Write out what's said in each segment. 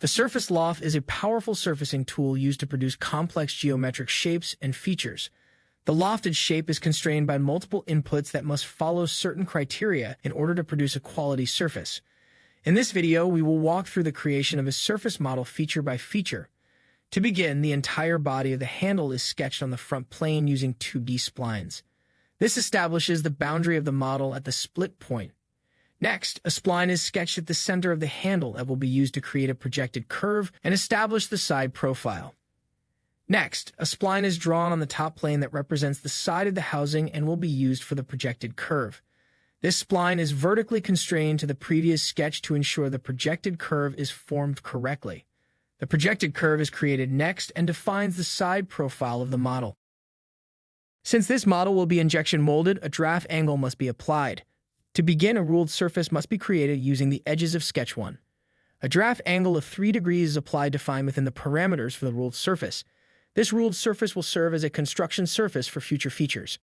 The surface loft is a powerful surfacing tool used to produce complex geometric shapes and features. The lofted shape is constrained by multiple inputs that must follow certain criteria in order to produce a quality surface. In this video, we will walk through the creation of a surface model feature by feature. To begin, the entire body of the handle is sketched on the front plane using 2D splines. This establishes the boundary of the model at the split point. Next, a spline is sketched at the center of the handle that will be used to create a projected curve and establish the side profile. Next, a spline is drawn on the top plane that represents the side of the housing and will be used for the projected curve. This spline is vertically constrained to the previous sketch to ensure the projected curve is formed correctly. The projected curve is created next and defines the side profile of the model. Since this model will be injection molded, a draft angle must be applied. To begin, a ruled surface must be created using the edges of sketch 1. A draft angle of 3 degrees is applied to find within the parameters for the ruled surface. This ruled surface will serve as a construction surface for future features.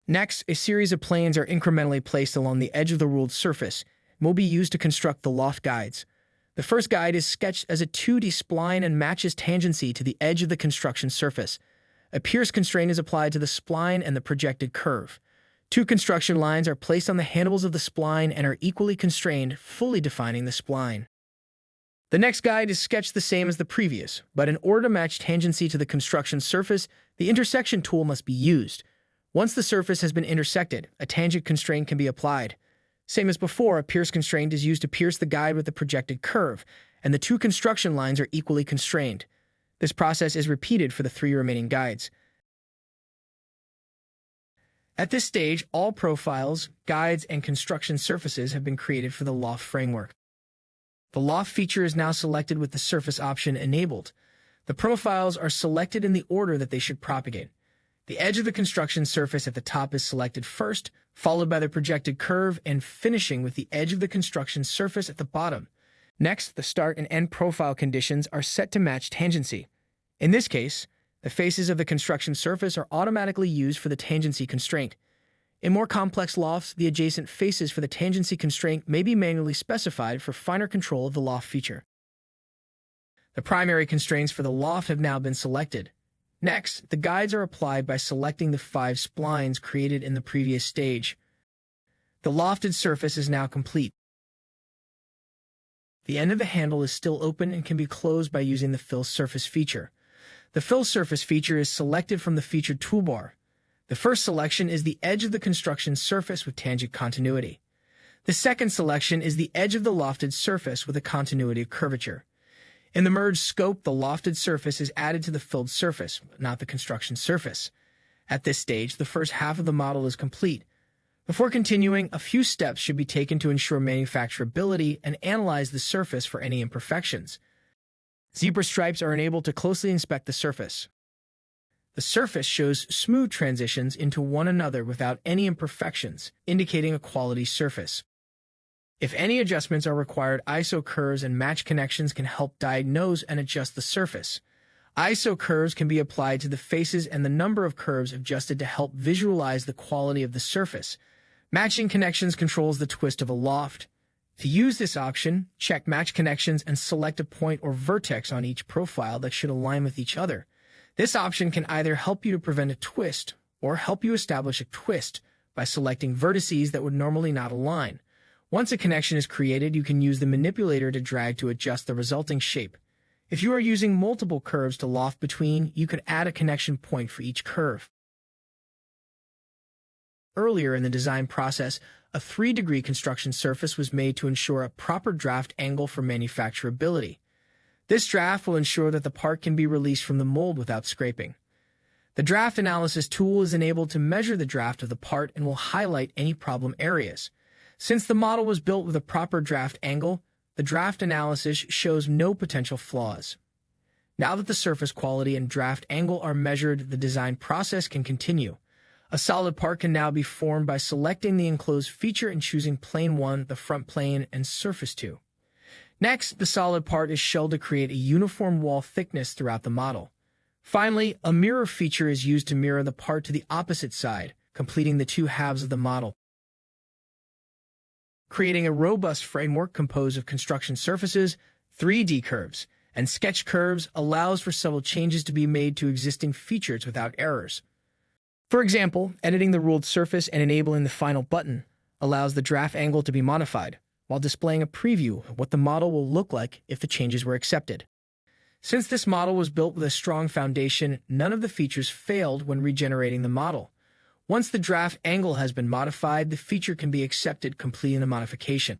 Next, a series of planes are incrementally placed along the edge of the ruled surface and will be used to construct the loft guides. The first guide is sketched as a 2D spline and matches tangency to the edge of the construction surface. A pierce constraint is applied to the spline and the projected curve. 2 construction lines are placed on the handles of the spline and are equally constrained, fully defining the spline. The next guide is sketched the same as the previous, but in order to match tangency to the construction surface, the intersection tool must be used. Once the surface has been intersected, a tangent constraint can be applied. Same as before, a pierce constraint is used to pierce the guide with the projected curve, and the 2 construction lines are equally constrained. This process is repeated for the 3 remaining guides. At this stage, all profiles, guides, and construction surfaces have been created for the loft framework. The loft feature is now selected with the surface option enabled. The profiles are selected in the order that they should propagate. The edge of the construction surface at the top is selected first, followed by the projected curve, and finishing with the edge of the construction surface at the bottom. Next, the start and end profile conditions are set to match tangency. In this case, the faces of the construction surface are automatically used for the tangency constraint. In more complex lofts, the adjacent faces for the tangency constraint may be manually specified for finer control of the loft feature. The primary constraints for the loft have now been selected. Next, the guides are applied by selecting the 5 splines created in the previous stage. The lofted surface is now complete. The end of the handle is still open and can be closed by using the Fill Surface feature. The Fill Surface feature is selected from the featured toolbar. The first selection is the edge of the construction surface with tangent continuity. The second selection is the edge of the lofted surface with a continuity of curvature. In the merge scope, the lofted surface is added to the filled surface, not the construction surface. At this stage, the first half of the model is complete. Before continuing, a few steps should be taken to ensure manufacturability and analyze the surface for any imperfections. Zebra stripes are enabled to closely inspect the surface. The surface shows smooth transitions into one another without any imperfections, indicating a quality surface. If any adjustments are required, ISO curves and match connections can help diagnose and adjust the surface. ISO curves can be applied to the faces and the number of curves adjusted to help visualize the quality of the surface. Matching connections controls the twist of a loft. To use this option, check Match Connections and select a point or vertex on each profile that should align with each other. This option can either help you to prevent a twist or help you establish a twist by selecting vertices that would normally not align. Once a connection is created, you can use the manipulator to drag to adjust the resulting shape. If you are using multiple curves to loft between, you could add a connection point for each curve. Earlier in the design process, a 3-degree construction surface was made to ensure a proper draft angle for manufacturability. This draft will ensure that the part can be released from the mold without scraping. The draft analysis tool is enabled to measure the draft of the part and will highlight any problem areas. Since the model was built with a proper draft angle, the draft analysis shows no potential flaws. Now that the surface quality and draft angle are measured, the design process can continue. A solid part can now be formed by selecting the enclosed feature and choosing plane 1, the front plane, and surface 2. Next, the solid part is shelled to create a uniform wall thickness throughout the model. Finally, a mirror feature is used to mirror the part to the opposite side, completing the 2 halves of the model. Creating a robust framework composed of construction surfaces, 3D curves, and sketch curves allows for several changes to be made to existing features without errors. For example, editing the ruled surface and enabling the final button allows the draft angle to be modified, while displaying a preview of what the model will look like if the changes were accepted. Since this model was built with a strong foundation, none of the features failed when regenerating the model. Once the draft angle has been modified, the feature can be accepted, completing the modification.